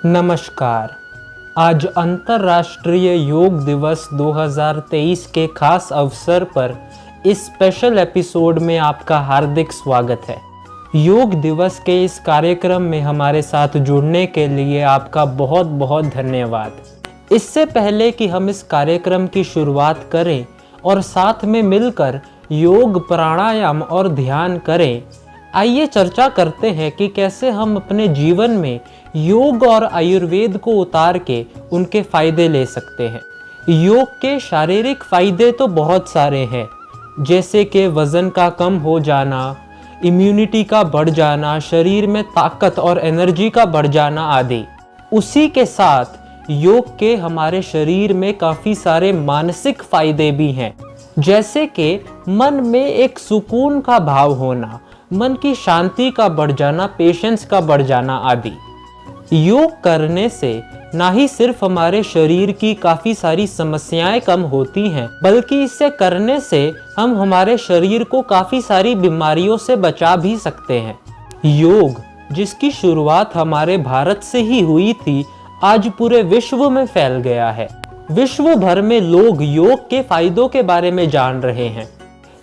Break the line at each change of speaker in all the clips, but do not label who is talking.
नमस्कार। आज अंतर्राष्ट्रीय योग दिवस 2023 के खास अवसर पर इस स्पेशल एपिसोड में आपका हार्दिक स्वागत है। योग दिवस के इस कार्यक्रम में हमारे साथ जुड़ने के लिए आपका बहुत बहुत धन्यवाद। इससे पहले कि हम इस कार्यक्रम की शुरुआत करें और साथ में मिलकर योग, प्राणायाम और ध्यान करें, आइए चर्चा करते हैं कि कैसे हम अपने जीवन में योग और आयुर्वेद को उतार के उनके फायदे ले सकते हैं। योग के शारीरिक फायदे तो बहुत सारे हैं, जैसे कि वजन का कम हो जाना, इम्यूनिटी का बढ़ जाना, शरीर में ताकत और एनर्जी का बढ़ जाना आदि। उसी के साथ योग के हमारे शरीर में काफ़ी सारे मानसिक फायदे भी हैं, जैसे कि मन में एक सुकून का भाव होना, मन की शांति का बढ़ जाना, पेशेंस का बढ़ जाना आदि। योग करने से ना ही सिर्फ हमारे शरीर की काफ़ी सारी समस्याएं कम होती हैं, बल्कि इसे करने से हम हमारे शरीर को काफ़ी सारी बीमारियों से बचा भी सकते हैं। योग, जिसकी शुरुआत हमारे भारत से ही हुई थी, आज पूरे विश्व में फैल गया है। विश्व भर में लोग योग के फायदों के बारे में जान रहे हैं।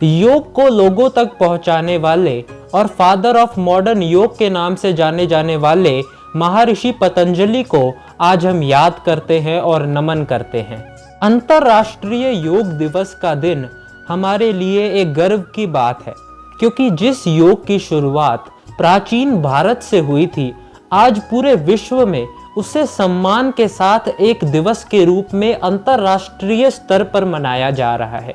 योग को लोगों तक पहुंचाने वाले और फादर ऑफ मॉडर्न योग के नाम से जाने जाने वाले महर्षि पतंजलि को आज हम याद करते हैं और नमन करते हैं। अंतर्राष्ट्रीय योग दिवस का दिन हमारे लिए एक गर्व की बात है, क्योंकि जिस योग की शुरुआत प्राचीन भारत से हुई थी, आज पूरे विश्व में उसे सम्मान के साथ एक दिवस के रूप में अंतर्राष्ट्रीय स्तर पर मनाया जा रहा है।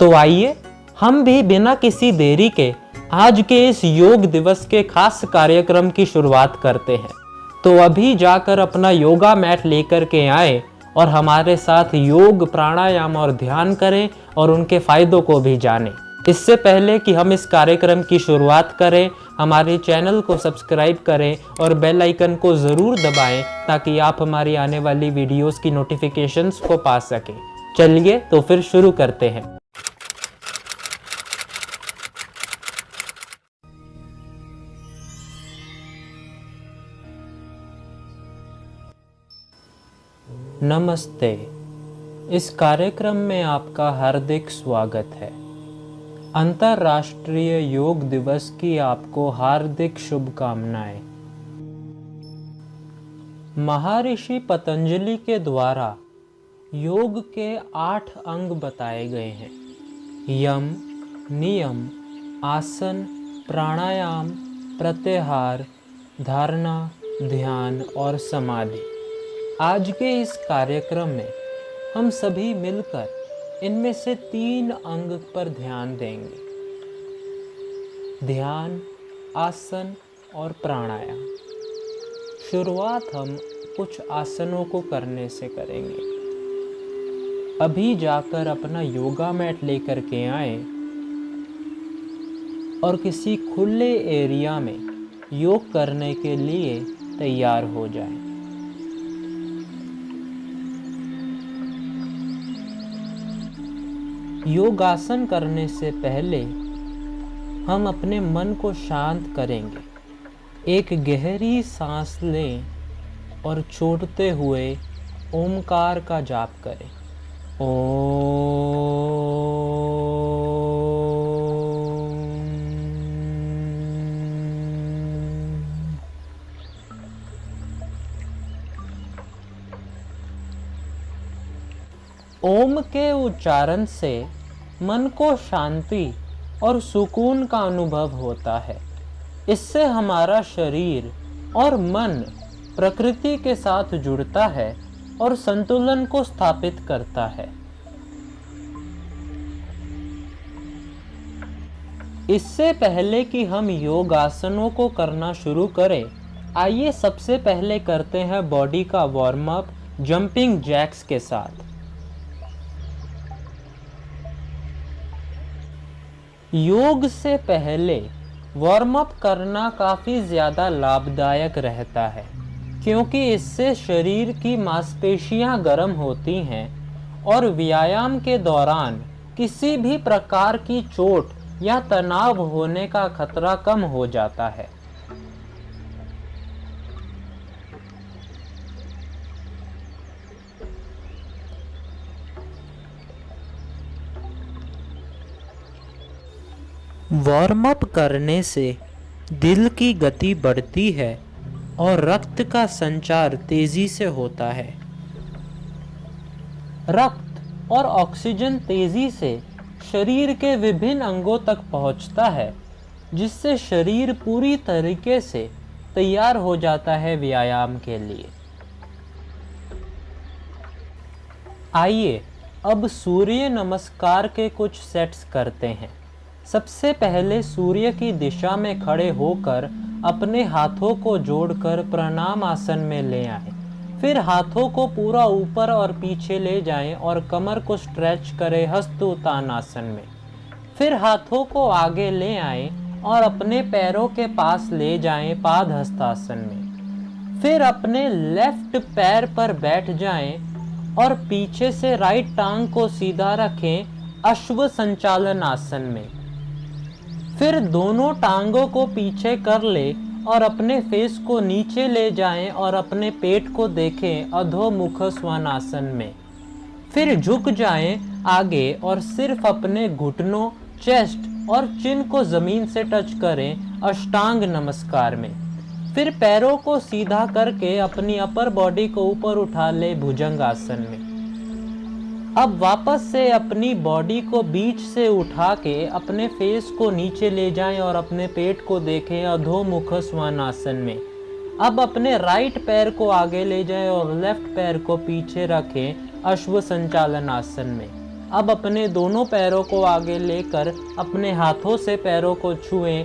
तो आइए हम भी बिना किसी देरी के आज के इस योग दिवस के खास कार्यक्रम की शुरुआत करते हैं। तो अभी जाकर अपना योगा मैट लेकर के आए और हमारे साथ योग, प्राणायाम और ध्यान करें और उनके फायदों को भी जानें। इससे पहले कि हम इस कार्यक्रम की शुरुआत करें, हमारे चैनल को सब्सक्राइब करें और बेल आइकन को ज़रूर दबाएं, ताकि आप हमारी आने वाली वीडियोस की नोटिफिकेशंस को पा सकें। चलिए तो फिर शुरू करते हैं। नमस्ते। इस कार्यक्रम में आपका हार्दिक स्वागत है। अंतर्राष्ट्रीय योग दिवस की आपको हार्दिक शुभकामनाएं। महर्षि पतंजलि के द्वारा योग के 8 अंग बताए गए हैं: यम, नियम, आसन, प्राणायाम, प्रत्याहार, धारणा, ध्यान और समाधि। आज के इस कार्यक्रम में हम सभी मिलकर इनमें से 3 अंग पर ध्यान देंगे: ध्यान, आसन और प्राणायाम। शुरुआत हम कुछ आसनों को करने से करेंगे। अभी जाकर अपना योगा मैट लेकर के आए और किसी खुले एरिया में योग करने के लिए तैयार हो जाएं। योगासन करने से पहले हम अपने मन को शांत करेंगे। एक गहरी सांस लें और छोड़ते हुए ओमकार का जाप करें। ओम। ओम के उच्चारण से मन को शांति और सुकून का अनुभव होता है। इससे हमारा शरीर और मन प्रकृति के साथ जुड़ता है और संतुलन को स्थापित करता है। इससे पहले कि हम योगासनों को करना शुरू करें, आइए सबसे पहले करते हैं बॉडी का वार्म अप जंपिंग जैक्स के साथ। योग से पहले वार्म अप करना काफ़ी ज़्यादा लाभदायक रहता है, क्योंकि इससे शरीर की मांसपेशियां गर्म होती हैं और व्यायाम के दौरान किसी भी प्रकार की चोट या तनाव होने का खतरा कम हो जाता है। वार्म अप करने से दिल की गति बढ़ती है और रक्त का संचार तेजी से होता है। रक्त और ऑक्सीजन तेजी से शरीर के विभिन्न अंगों तक पहुंचता है, जिससे शरीर पूरी तरीके से तैयार हो जाता है व्यायाम के लिए। आइए अब सूर्य नमस्कार के कुछ सेट्स करते हैं। सबसे पहले सूर्य की दिशा में खड़े होकर अपने हाथों को जोड़कर प्रणाम आसन में ले आएं। फिर हाथों को पूरा ऊपर और पीछे ले जाएं और कमर को स्ट्रेच करें हस्त उत्तान आसन में। फिर हाथों को आगे ले आएं और अपने पैरों के पास ले जाएं पाद हस्तासन में। फिर अपने लेफ्ट पैर पर बैठ जाएं और पीछे से राइट टांग को सीधा रखें अश्व संचालन आसन में। फिर दोनों टांगों को पीछे कर ले और अपने फेस को नीचे ले जाएं और अपने पेट को देखें अधोमुख स्वानासन में। फिर झुक जाएं आगे और सिर्फ अपने घुटनों, चेस्ट और चिन को जमीन से टच करें अष्टांग नमस्कार में। फिर पैरों को सीधा करके अपनी अपर बॉडी को ऊपर उठा ले भुजंग आसन में। अब वापस से अपनी बॉडी को बीच से उठा के अपने फेस को नीचे ले जाएं और अपने पेट को देखें अधोमुख स्वानासन में। अब अपने राइट पैर को आगे ले जाएं और लेफ्ट पैर को पीछे रखें अश्व संचालन आसन में। अब अपने दोनों पैरों को आगे लेकर अपने हाथों से पैरों को छुएं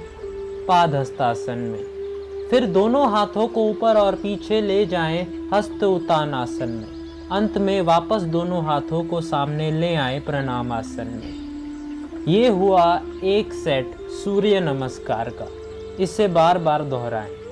पाद हस्तासन में। फिर दोनों हाथों को ऊपर और पीछे ले जाएं हस्त उत्तान आसन में। अंत में वापस दोनों हाथों को सामने ले आएं प्रणाम आसन में। ये हुआ एक सेट सूर्य नमस्कार का। इसे बार बार दोहराएं।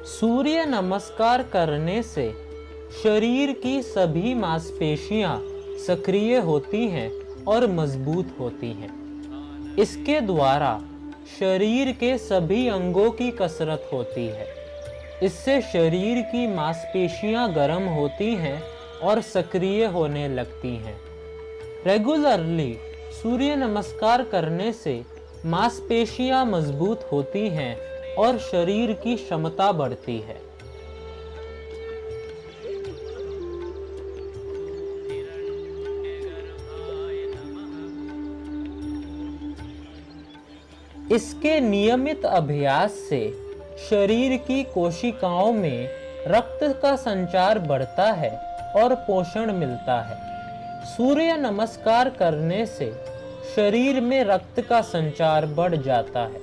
सूर्य नमस्कार करने से शरीर की सभी मांसपेशियां सक्रिय होती हैं और मजबूत होती हैं। इसके द्वारा शरीर के सभी अंगों की कसरत होती है। इससे शरीर की मांसपेशियां गर्म होती हैं और सक्रिय होने लगती हैं। रेगुलरली सूर्य नमस्कार करने से मांसपेशियां मजबूत होती हैं और शरीर की क्षमता बढ़ती है। इसके नियमित अभ्यास से शरीर की कोशिकाओं में रक्त का संचार बढ़ता है और पोषण मिलता है। सूर्य नमस्कार करने से शरीर में रक्त का संचार बढ़ जाता है।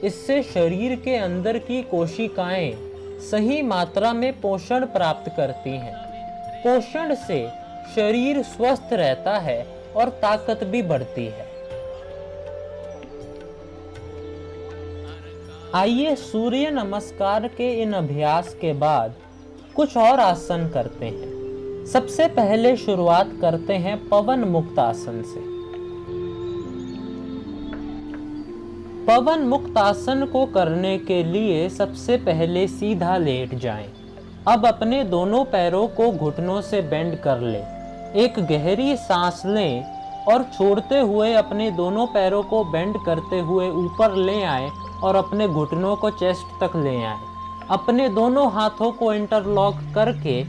इससे शरीर के अंदर की कोशिकाएं सही मात्रा में पोषण प्राप्त करती हैं। पोषण से शरीर स्वस्थ रहता है और ताकत भी बढ़ती है। आइए सूर्य नमस्कार के इन अभ्यास के बाद कुछ और आसन करते हैं। सबसे पहले शुरुआत करते हैं पवन मुक्त आसन से। पवन मुक्त आसन को करने के लिए सबसे पहले सीधा लेट जाएं। अब अपने दोनों पैरों को घुटनों से बेंड कर लें। एक गहरी सांस लें और छोड़ते हुए अपने दोनों पैरों को बेंड करते हुए ऊपर ले आएं और अपने घुटनों को चेस्ट तक ले आएं। अपने दोनों हाथों को इंटरलॉक करके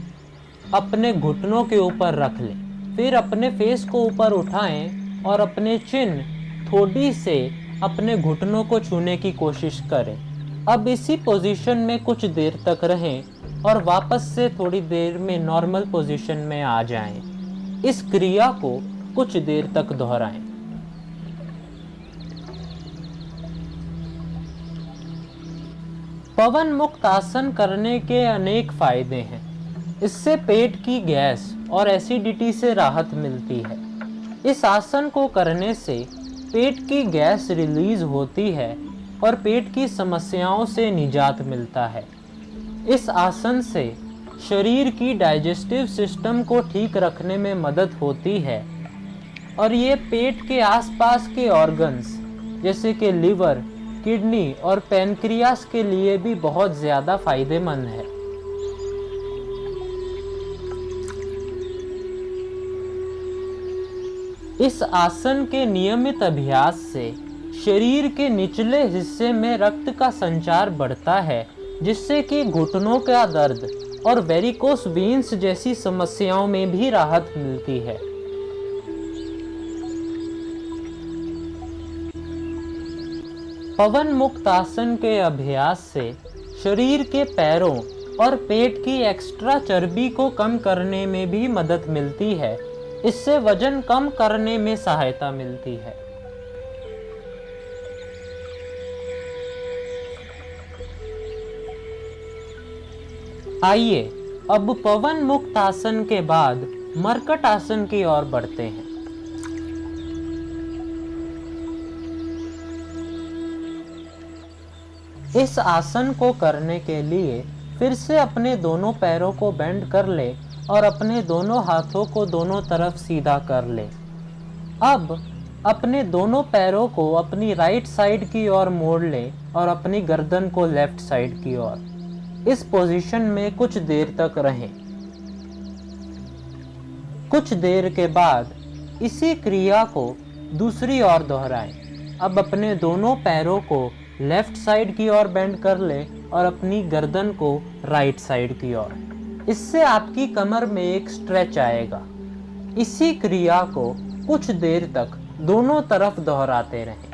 अपने घुटनों के ऊपर रख लें। फिर अपने फेस को ऊपर उठाएं और अपने चिन ठोड़ी से अपने घुटनों को छूने की कोशिश करें। अब इसी पोजीशन में कुछ देर तक रहें और वापस से थोड़ी देर में नॉर्मल पोजीशन में आ जाएं। इस क्रिया को कुछ देर तक दोहराएं। पवन मुक्त आसन करने के अनेक फायदे हैं। इससे पेट की गैस और एसिडिटी से राहत मिलती है। इस आसन को करने से पेट की गैस रिलीज होती है और पेट की समस्याओं से निजात मिलता है। इस आसन से शरीर की डाइजेस्टिव सिस्टम को ठीक रखने में मदद होती है और ये पेट के आसपास के ऑर्गन्स जैसे कि लिवर, किडनी और पैनक्रियास के लिए भी बहुत ज़्यादा फायदेमंद है। इस आसन के नियमित अभ्यास से शरीर के निचले हिस्से में रक्त का संचार बढ़ता है, जिससे कि घुटनों का दर्द और वेरिकोस वेन्स जैसी समस्याओं में भी राहत मिलती है। पवन मुक्त आसन के अभ्यास से शरीर के पैरों और पेट की एक्स्ट्रा चर्बी को कम करने में भी मदद मिलती है। इससे वजन कम करने में सहायता मिलती है। आइए अब पवन मुक्त आसन के बाद मरकट आसन की ओर बढ़ते हैं। इस आसन को करने के लिए फिर से अपने दोनों पैरों को बेंड कर ले और अपने दोनों हाथों को दोनों तरफ सीधा कर ले। अब अपने दोनों पैरों को अपनी राइट साइड की ओर मोड़ ले और अपनी गर्दन को लेफ्ट साइड की ओर। इस पोजीशन में कुछ देर तक रहें। कुछ देर के बाद इसी क्रिया को दूसरी ओर दोहराएं। अब अपने दोनों पैरों को लेफ्ट साइड की ओर बेंड कर ले और अपनी गर्दन को राइट साइड की ओर। इससे आपकी कमर में एक स्ट्रेच आएगा। इसी क्रिया को कुछ देर तक दोनों तरफ दोहराते रहें।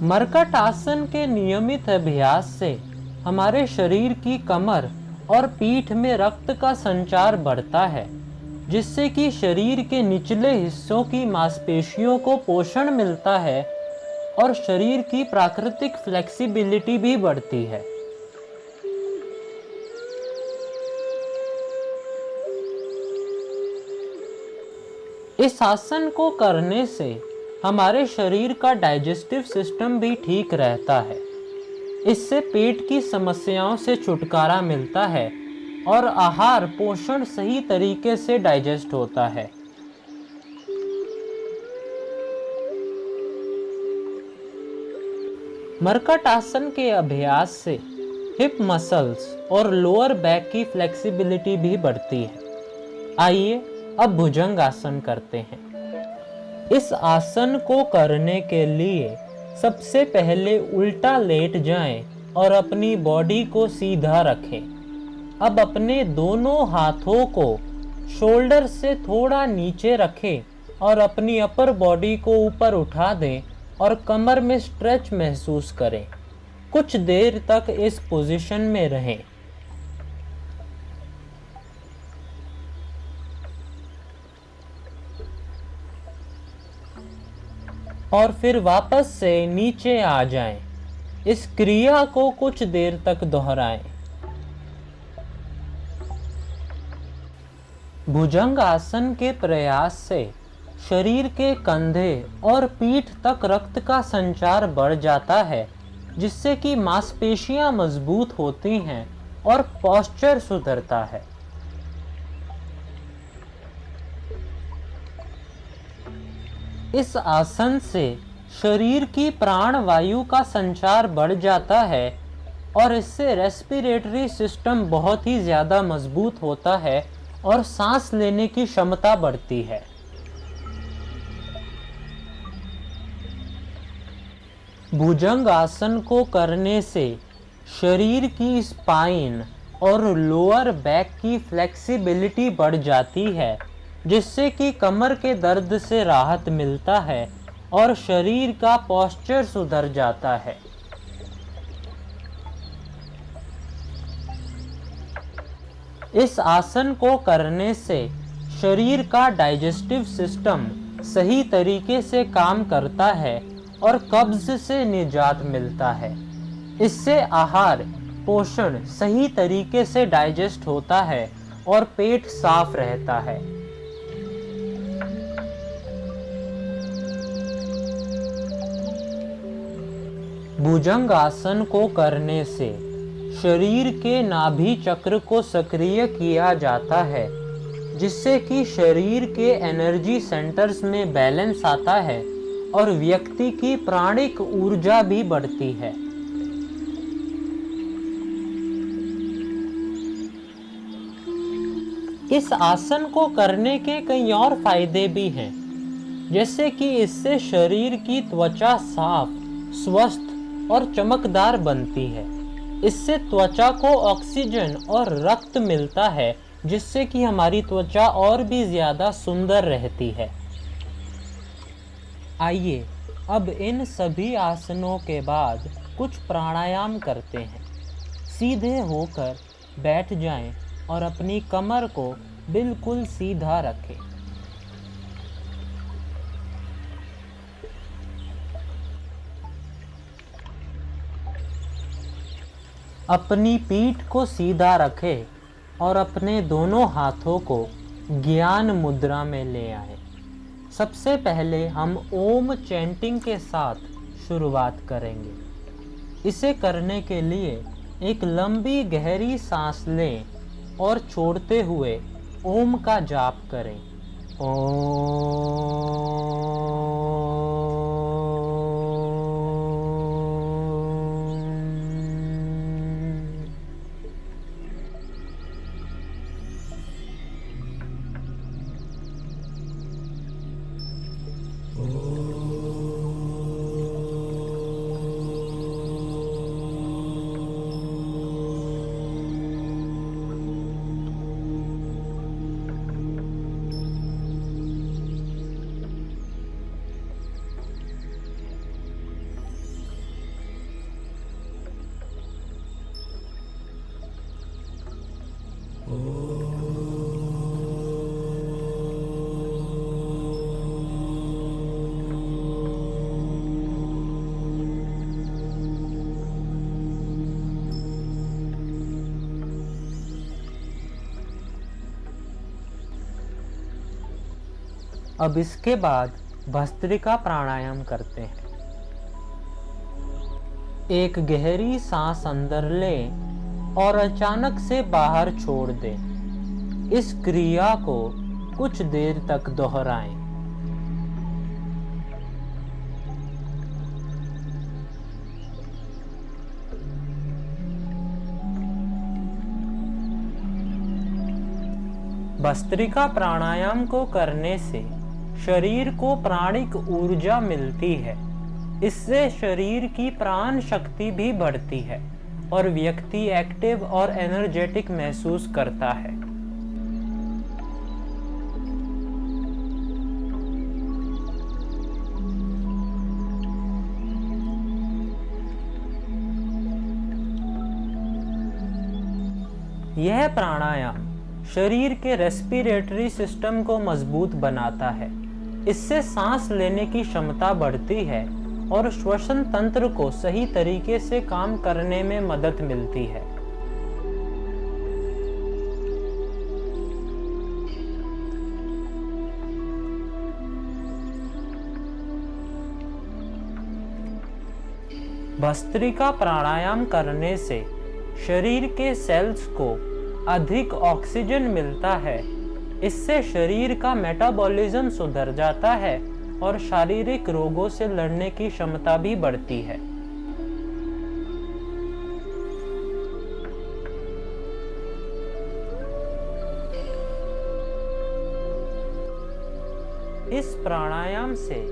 मरकट आसन के नियमित अभ्यास से हमारे शरीर की कमर और पीठ में रक्त का संचार बढ़ता है, जिससे कि शरीर के निचले हिस्सों की मांसपेशियों को पोषण मिलता है और शरीर की प्राकृतिक फ्लेक्सिबिलिटी भी बढ़ती है। इस आसन को करने से हमारे शरीर का डाइजेस्टिव सिस्टम भी ठीक रहता है। इससे पेट की समस्याओं से छुटकारा मिलता है और आहार पोषण सही तरीके से डाइजेस्ट होता है। मरकट आसन के अभ्यास से हिप मसल्स और लोअर बैक की फ्लेक्सिबिलिटी भी बढ़ती है। आइए अब भुजंग आसन करते हैं। इस आसन को करने के लिए सबसे पहले उल्टा लेट जाएं और अपनी बॉडी को सीधा रखें। अब अपने दोनों हाथों को शोल्डर से थोड़ा नीचे रखें और अपनी अपर बॉडी को ऊपर उठा दें और कमर में स्ट्रेच महसूस करें। कुछ देर तक इस पोजीशन में रहें। और फिर वापस से नीचे आ जाएं। इस क्रिया को कुछ देर तक दोहराएं। भुजंग आसन के प्रयास से शरीर के कंधे और पीठ तक रक्त का संचार बढ़ जाता है, जिससे कि मांसपेशियां मजबूत होती हैं और पोस्चर सुधरता है। इस आसन से शरीर की प्राण वायु का संचार बढ़ जाता है और इससे रेस्पिरेटरी सिस्टम बहुत ही ज़्यादा मजबूत होता है और सांस लेने की क्षमता बढ़ती है। भुजंग आसन को करने से शरीर की स्पाइन और लोअर बैक की फ्लेक्सिबिलिटी बढ़ जाती है, जिससे कि कमर के दर्द से राहत मिलता है और शरीर का पोस्चर सुधर जाता है। इस आसन को करने से शरीर का डाइजेस्टिव सिस्टम सही तरीके से काम करता है और कब्ज से निजात मिलता है। इससे आहार पोषण सही तरीके से डाइजेस्ट होता है और पेट साफ रहता है। भुजंग आसन को करने से शरीर के नाभि चक्र को सक्रिय किया जाता है, जिससे कि शरीर के एनर्जी सेंटर्स में बैलेंस आता है और व्यक्ति की प्राणिक ऊर्जा भी बढ़ती है। इस आसन को करने के कई और फायदे भी हैं, जैसे कि इससे शरीर की त्वचा साफ, स्वस्थ और चमकदार बनती है। इससे त्वचा को ऑक्सीजन और रक्त मिलता है, जिससे कि हमारी त्वचा और भी ज़्यादा सुंदर रहती है। आइए अब इन सभी आसनों के बाद कुछ प्राणायाम करते हैं। सीधे होकर बैठ जाएं और अपनी कमर को बिल्कुल सीधा रखें। अपनी पीठ को सीधा रखें और अपने दोनों हाथों को ज्ञान मुद्रा में ले आएं। सबसे पहले हम ओम चैंटिंग के साथ शुरुआत करेंगे। इसे करने के लिए एक लंबी गहरी सांस लें और छोड़ते हुए ओम का जाप करें। अब इसके बाद भस्त्रिका प्राणायाम करते हैं। एक गहरी सांस अंदर लें और अचानक से बाहर छोड़ दें। इस क्रिया को कुछ देर तक दोहराएं। भस्त्रिका प्राणायाम को करने से शरीर को प्राणिक ऊर्जा मिलती है। इससे शरीर की प्राण शक्ति भी बढ़ती है और व्यक्ति एक्टिव और एनर्जेटिक महसूस करता है। यह प्राणायाम शरीर के रेस्पिरेटरी सिस्टम को मजबूत बनाता है। इससे सांस लेने की क्षमता बढ़ती है और श्वसन तंत्र को सही तरीके से काम करने में मदद मिलती है। भस्त्रिका प्राणायाम करने से शरीर के सेल्स को अधिक ऑक्सीजन मिलता है। इससे शरीर का मेटाबॉलिज्म सुधर जाता है और शारीरिक रोगों से लड़ने की क्षमता भी बढ़ती है। इस प्राणायाम से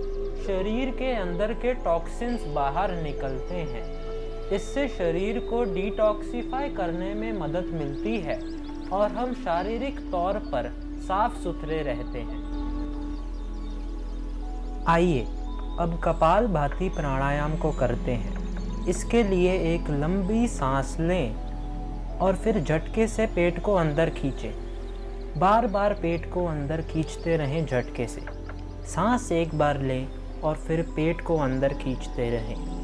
शरीर के अंदर के टॉक्सिन्स बाहर निकलते हैं। इससे शरीर को डिटॉक्सिफाई करने में मदद मिलती है और हम शारीरिक तौर पर साफ सुथरे रहते हैं। आइए अब कपालभाति प्राणायाम को करते हैं। इसके लिए एक लंबी सांस लें और फिर झटके से पेट को अंदर खींचें। बार बार पेट को अंदर खींचते रहें झटके से। सांस एक बार लें और फिर पेट को अंदर खींचते रहें।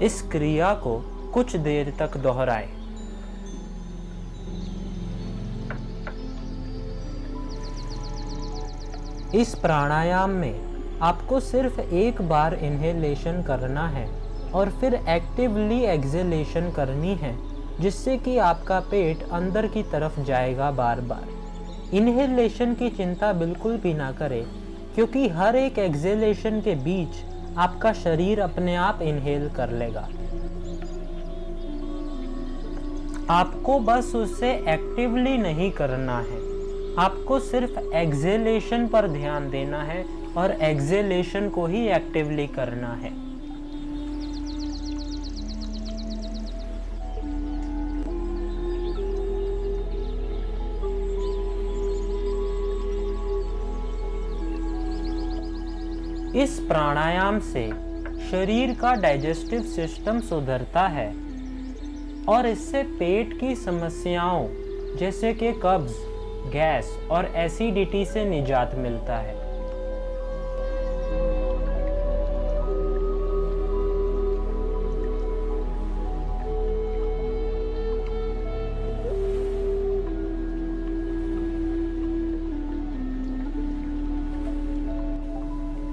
इस क्रिया को कुछ देर तक दोहराएं। इस प्राणायाम में आपको सिर्फ एक बार इन्हेलेशन करना है और फिर एक्टिवली एक्सहेलेशन करनी है, जिससे कि आपका पेट अंदर की तरफ जाएगा बार बार। इन्हेलेशन की चिंता बिल्कुल भी ना करें, क्योंकि हर एक एक्सहेलेशन के बीच आपका शरीर अपने आप इनहेल कर लेगा। आपको बस उसे एक्टिवली नहीं करना है, आपको सिर्फ एक्सहेलेशन पर ध्यान देना है और एक्सहेलेशन को ही एक्टिवली करना है। इस प्राणायाम से शरीर का डाइजेस्टिव सिस्टम सुधरता है और इससे पेट की समस्याओं जैसे कि कब्ज, गैस और एसिडिटी से निजात मिलता है।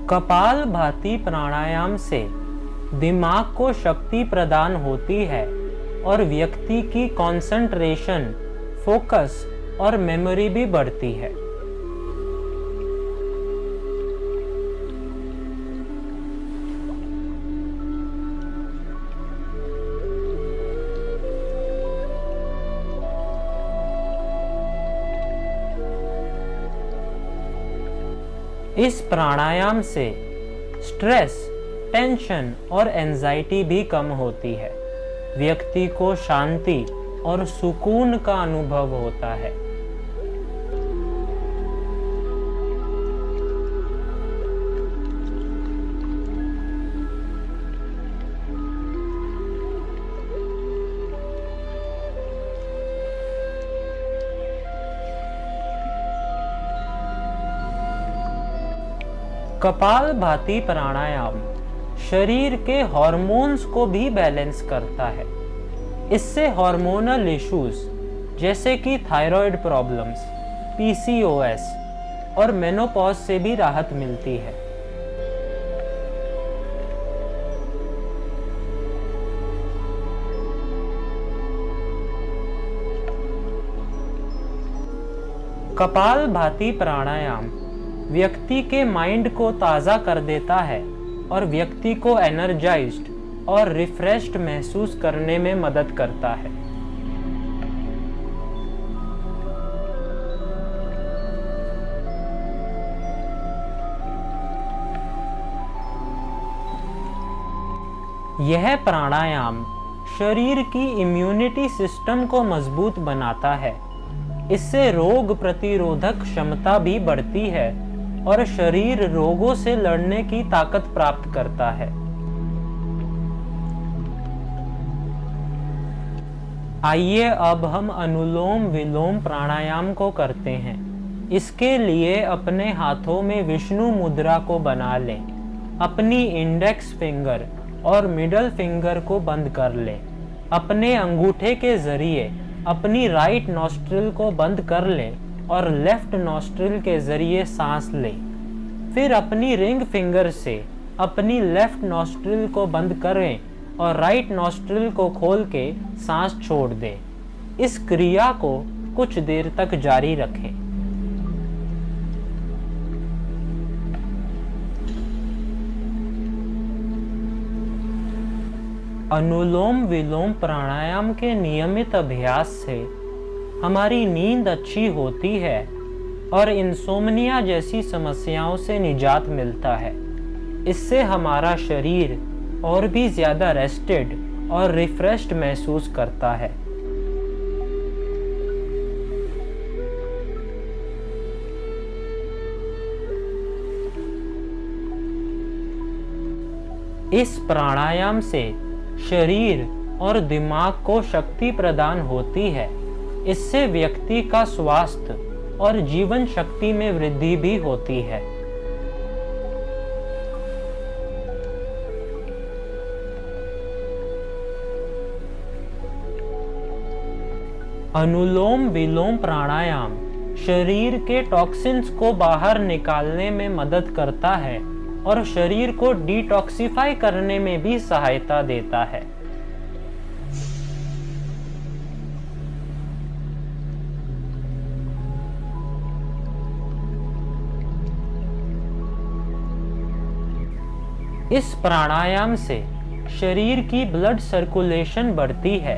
कपालभाति प्राणायाम से दिमाग को शक्ति प्रदान होती है और व्यक्ति की कंसंट्रेशन, फोकस और मेमोरी भी बढ़ती है। इस प्राणायाम से स्ट्रेस, टेंशन और एंजाइटी भी कम होती है। व्यक्ति को शांति और सुकून का अनुभव होता है। कपालभाति प्राणायाम शरीर के हार्मोन्स को भी बैलेंस करता है। इससे हार्मोनल इश्यूज जैसे कि थायराइड प्रॉब्लम्स, पीसीओएस और मेनोपॉज से भी राहत मिलती है। कपालभाति प्राणायाम व्यक्ति के माइंड को ताज़ा कर देता है और व्यक्ति को एनर्जाइज्ड और रिफ्रेश्ड महसूस करने में मदद करता है। यह प्राणायाम शरीर की इम्यूनिटी सिस्टम को मजबूत बनाता है। इससे रोग प्रतिरोधक क्षमता भी बढ़ती है और शरीर रोगों से लड़ने की ताकत प्राप्त करता है। आइए अब हम अनुलोम विलोम प्राणायाम को करते हैं। इसके लिए अपने हाथों में विष्णु मुद्रा को बना लें। अपनी इंडेक्स फिंगर और मिडल फिंगर को बंद कर लें। अपने अंगूठे के जरिए अपनी राइट नॉस्ट्रिल को बंद कर लें और लेफ्ट नॉस्ट्रिल के जरिए सांस लें। फिर अपनी रिंग फिंगर से अपनी लेफ्ट नॉस्ट्रिल को बंद करें और राइट नॉस्ट्रिल को खोल के सांस छोड़ दें। इस क्रिया को कुछ देर तक जारी रखें। अनुलोम विलोम प्राणायाम के नियमित अभ्यास से हमारी नींद अच्छी होती है और इंसोम्निया जैसी समस्याओं से निजात मिलता है। इससे हमारा शरीर और भी ज्यादा रेस्टेड और रिफ्रेश्ड महसूस करता है। इस प्राणायाम से शरीर और दिमाग को शक्ति प्रदान होती है। इससे व्यक्ति का स्वास्थ्य और जीवन शक्ति में वृद्धि भी होती है। अनुलोम विलोम प्राणायाम शरीर के टॉक्सिन्स को बाहर निकालने में मदद करता है और शरीर को डिटॉक्सिफाई करने में भी सहायता देता है। इस प्राणायाम से शरीर की ब्लड सर्कुलेशन बढ़ती है,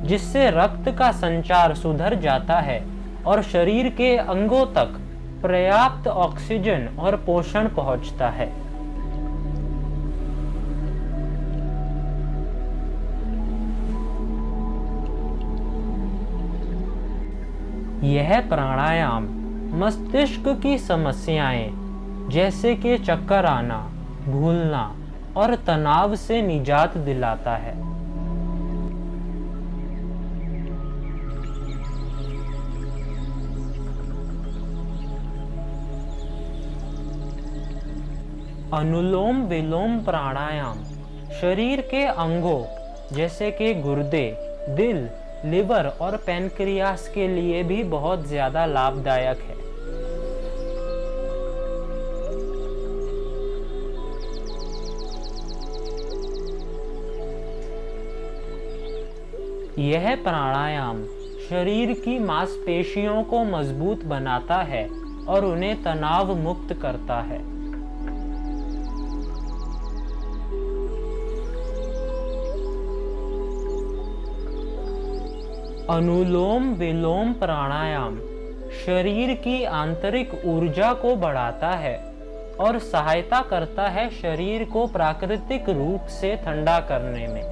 जिससे रक्त का संचार सुधर जाता है और शरीर के अंगों तक पर्याप्त ऑक्सीजन और पोषण पहुंचता है। यह प्राणायाम मस्तिष्क की समस्याएं जैसे कि चक्कर आना, भूलना और तनाव से निजात दिलाता है। अनुलोम विलोम प्राणायाम शरीर के अंगों जैसे कि गुर्दे, दिल, लिवर और पैनक्रियास के लिए भी बहुत ज्यादा लाभदायक है। यह प्राणायाम शरीर की मांसपेशियों को मजबूत बनाता है और उन्हें तनाव मुक्त करता है। अनुलोम विलोम प्राणायाम शरीर की आंतरिक ऊर्जा को बढ़ाता है और सहायता करता है शरीर को प्राकृतिक रूप से ठंडा करने में।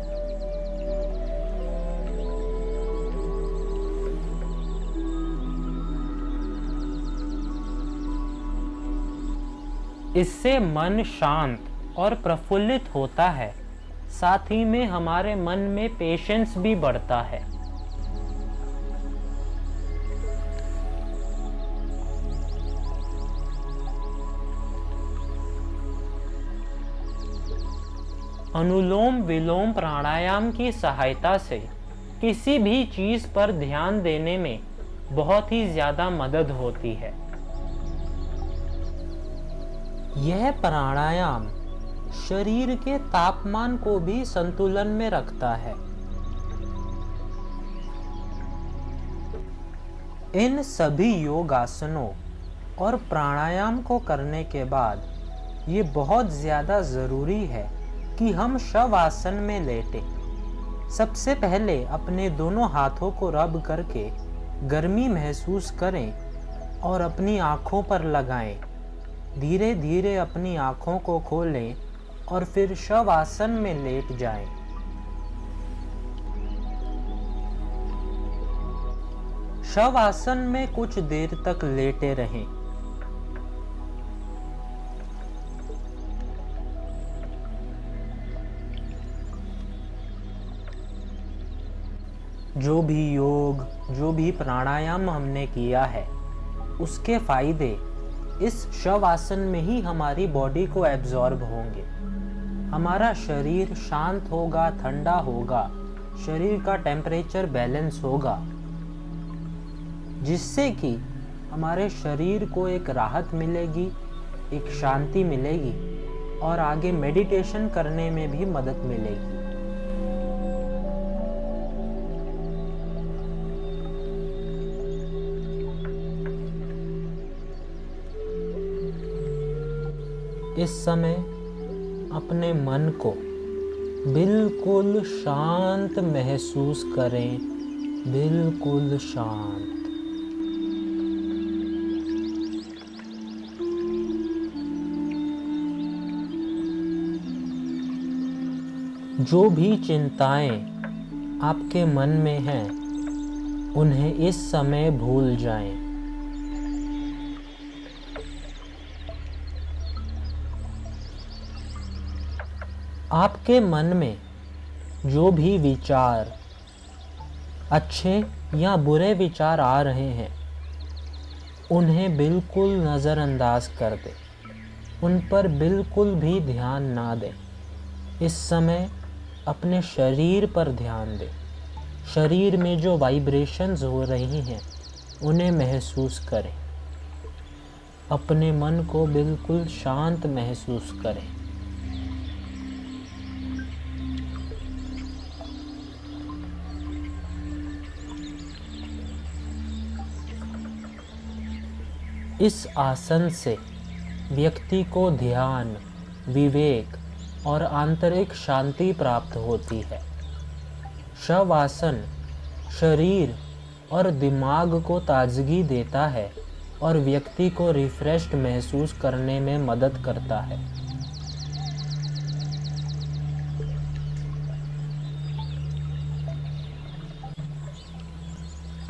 इससे मन शांत और प्रफुल्लित होता है। साथ ही में हमारे मन में पेशेंस भी बढ़ता है। अनुलोम विलोम प्राणायाम की सहायता से किसी भी चीज पर ध्यान देने में बहुत ही ज्यादा मदद होती है। यह प्राणायाम शरीर के तापमान को भी संतुलन में रखता है। इन सभी योग आसनों और प्राणायाम को करने के बाद ये बहुत ज्यादा जरूरी है कि हम शव आसन में लेटें। सबसे पहले अपने दोनों हाथों को रब करके गर्मी महसूस करें और अपनी आँखों पर लगाएं। धीरे धीरे अपनी आँखों को खोलें और फिर शव आसन में लेट जाएं। शव आसन में कुछ देर तक लेटे रहें। जो भी योग, जो भी प्राणायाम हमने किया है, उसके फायदे इस शवासन में ही हमारी बॉडी को एब्जॉर्ब होंगे। हमारा शरीर शांत होगा, ठंडा होगा, शरीर का टेम्परेचर बैलेंस होगा, जिससे कि हमारे शरीर को एक राहत मिलेगी, एक शांति मिलेगी और आगे मेडिटेशन करने में भी मदद मिलेगी। इस समय अपने मन को बिल्कुल शांत महसूस करें, बिल्कुल शांत। जो भी चिंताएं आपके मन में हैं, उन्हें इस समय भूल जाएं। आपके मन में जो भी विचार, अच्छे या बुरे विचार आ रहे हैं, उन्हें बिल्कुल नज़रअंदाज कर दें, उन पर बिल्कुल भी ध्यान ना दें। इस समय अपने शरीर पर ध्यान दें। शरीर में जो वाइब्रेशंस हो रही हैं, उन्हें महसूस करें। अपने मन को बिल्कुल शांत महसूस करें। इस आसन से व्यक्ति को ध्यान, विवेक और आंतरिक शांति प्राप्त होती है। शवासन शरीर और दिमाग को ताजगी देता है और व्यक्ति को रिफ्रेश्ड महसूस करने में मदद करता है।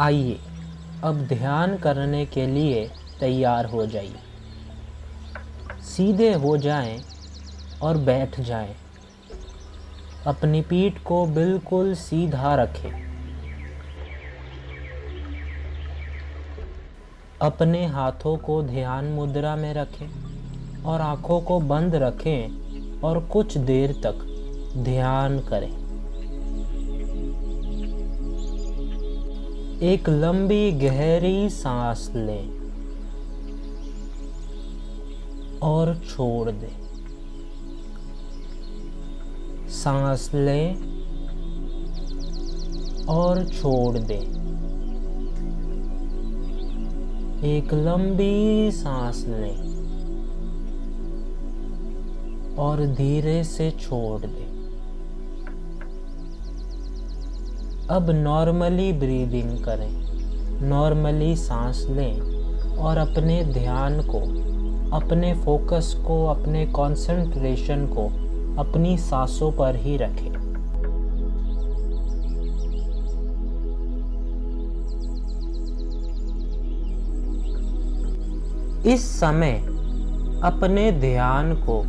आइए अब ध्यान करने के लिए तैयार हो जाइए। सीधे हो जाएं और बैठ जाएं। अपनी पीठ को बिल्कुल सीधा रखें। अपने हाथों को ध्यान मुद्रा में रखें और आंखों को बंद रखें और कुछ देर तक ध्यान करें। एक लंबी गहरी सांस लें और छोड़ दें। सांस लें और छोड़ दें। एक लंबी सांस लें और धीरे से छोड़ दें। अब नॉर्मली ब्रीदिंग करें। नॉर्मली सांस लें और अपने ध्यान को, अपने फोकस को, अपने कंसंट्रेशन को अपनी सांसों पर ही रखें। इस समय अपने ध्यान को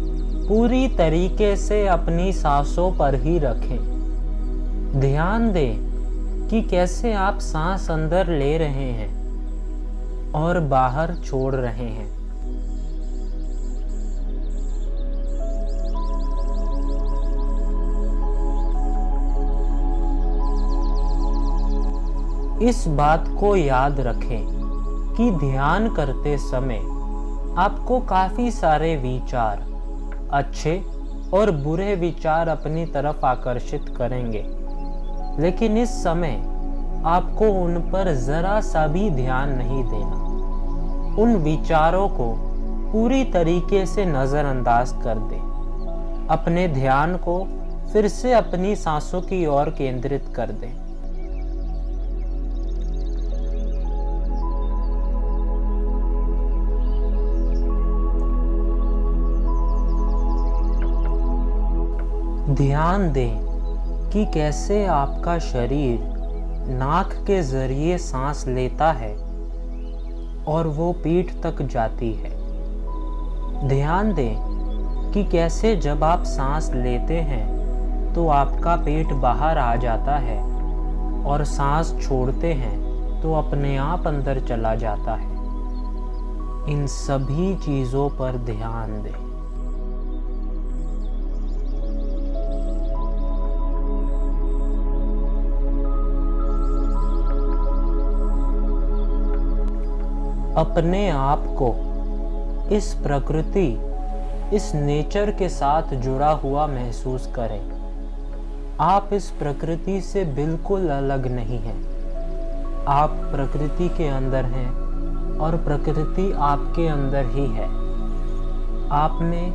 पूरी तरीके से अपनी सांसों पर ही रखें। ध्यान दें कि कैसे आप सांस अंदर ले रहे हैं और बाहर छोड़ रहे हैं। इस बात को याद रखें कि ध्यान करते समय आपको काफी सारे विचार, अच्छे और बुरे विचार अपनी तरफ आकर्षित करेंगे, लेकिन इस समय आपको उन पर जरा सा भी ध्यान नहीं देना। उन विचारों को पूरी तरीके से नजरअंदाज कर दें। अपने ध्यान को फिर से अपनी सांसों की ओर केंद्रित कर दें। ध्यान दें कि कैसे आपका शरीर नाक के जरिए सांस लेता है और वो पीठ तक जाती है। ध्यान दें कि कैसे जब आप सांस लेते हैं तो आपका पेट बाहर आ जाता है और सांस छोड़ते हैं तो अपने आप अंदर चला जाता है। इन सभी चीज़ों पर ध्यान दें। अपने आप को इस प्रकृति, इस नेचर के साथ जुड़ा हुआ महसूस करें। आप इस प्रकृति से बिल्कुल अलग नहीं हैं। आप प्रकृति के अंदर हैं और प्रकृति आपके अंदर ही है। आप में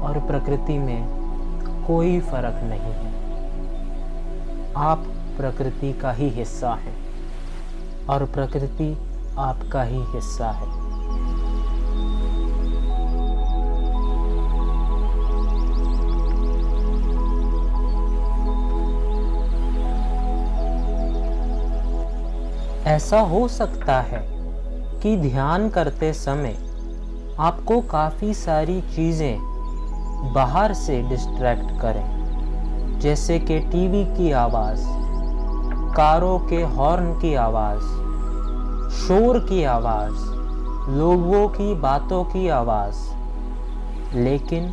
और प्रकृति में कोई फर्क नहीं है। आप प्रकृति का ही हिस्सा हैं और प्रकृति आपका ही हिस्सा है। ऐसा हो सकता है कि ध्यान करते समय आपको काफ़ी सारी चीज़ें बाहर से डिस्ट्रैक्ट करें, जैसे कि टीवी की आवाज़, कारों के हॉर्न की आवाज़, शोर की आवाज़, लोगों की बातों की आवाज़। लेकिन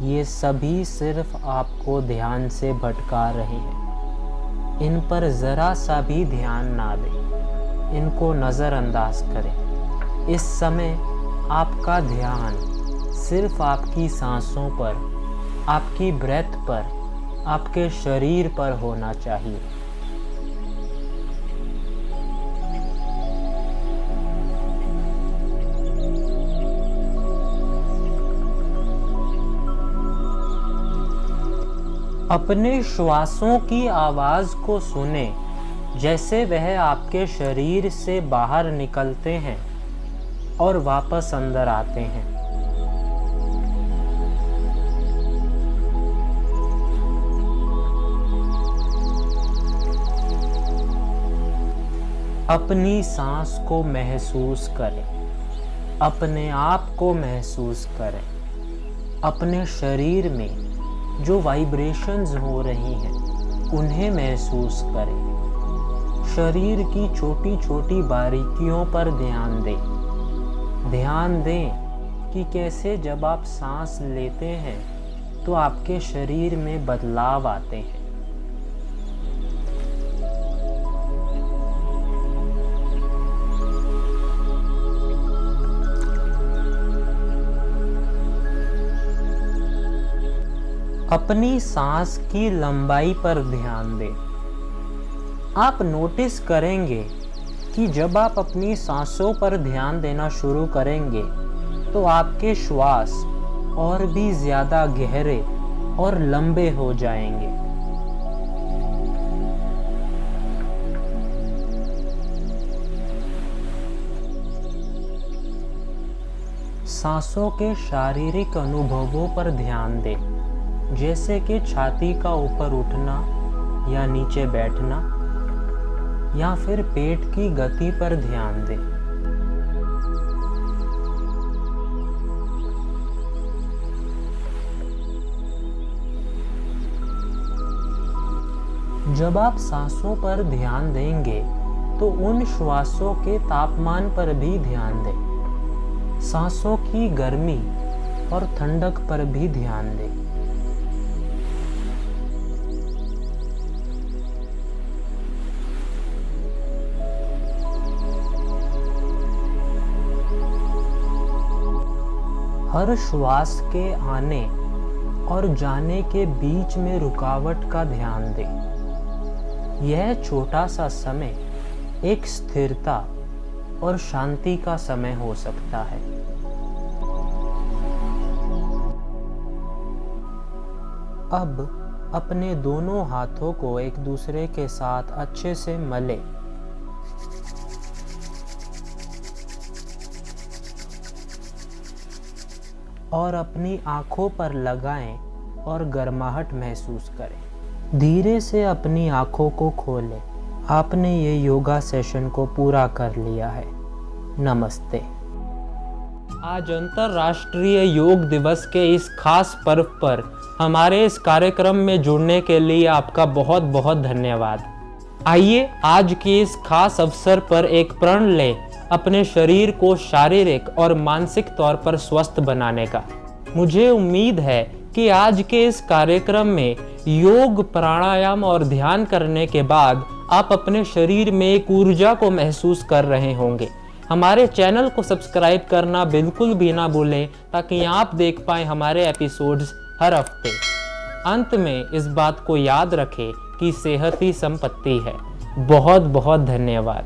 ये सभी सिर्फ आपको ध्यान से भटका रहे हैं। इन पर ज़रा सा भी ध्यान ना दें, इनको नज़रअंदाज करें। इस समय आपका ध्यान सिर्फ आपकी सांसों पर, आपकी ब्रेथ पर, आपके शरीर पर होना चाहिए। अपने श्वासों की आवाज़ को सुने, जैसे वह आपके शरीर से बाहर निकलते हैं और वापस अंदर आते हैं। अपनी सांस को महसूस करें, अपने आप को महसूस करें। अपने शरीर में जो वाइब्रेशंस हो रही हैं उन्हें महसूस करें। शरीर की छोटी छोटी बारीकियों पर ध्यान दें। ध्यान दें कि कैसे जब आप सांस लेते हैं तो आपके शरीर में बदलाव आते हैं। अपनी सांस की लंबाई पर ध्यान दें। आप नोटिस करेंगे कि जब आप अपनी सांसों पर ध्यान देना शुरू करेंगे तो आपके श्वास और भी ज़्यादा गहरे और लंबे हो जाएंगे। सांसों के शारीरिक अनुभवों पर ध्यान दें, जैसे कि छाती का ऊपर उठना या नीचे बैठना, या फिर पेट की गति पर ध्यान दें। जब आप सांसों पर ध्यान देंगे तो उन श्वासों के तापमान पर भी ध्यान दें। सांसों की गर्मी और ठंडक पर भी ध्यान दें। हर श्वास के आने और जाने के बीच में रुकावट का ध्यान दें। यह छोटा सा समय एक स्थिरता और शांति का समय हो सकता है। अब अपने दोनों हाथों को एक दूसरे के साथ अच्छे से मलें। और अपनी आँखों पर लगाएं और गर्माहट महसूस करें। धीरे से अपनी आँखों को खोलें। आपने ये योगा सेशन को पूरा कर लिया है। नमस्ते। आज अंतर्राष्ट्रीय योग दिवस के इस खास पर्व पर हमारे इस कार्यक्रम में जुड़ने के लिए आपका बहुत बहुत धन्यवाद। आइए आज के इस खास अवसर पर एक प्रण लें अपने शरीर को शारीरिक और मानसिक तौर पर स्वस्थ बनाने का। मुझे उम्मीद है कि आज के इस कार्यक्रम में योग, प्राणायाम और ध्यान करने के बाद आप अपने शरीर में एक ऊर्जा को महसूस कर रहे होंगे। हमारे चैनल को सब्सक्राइब करना बिल्कुल भी ना भूलें ताकि आप देख पाएं हमारे एपिसोड्स हर हफ्ते। अंत में इस बात को याद रखें कि सेहत ही संपत्ति है। बहुत बहुत धन्यवाद।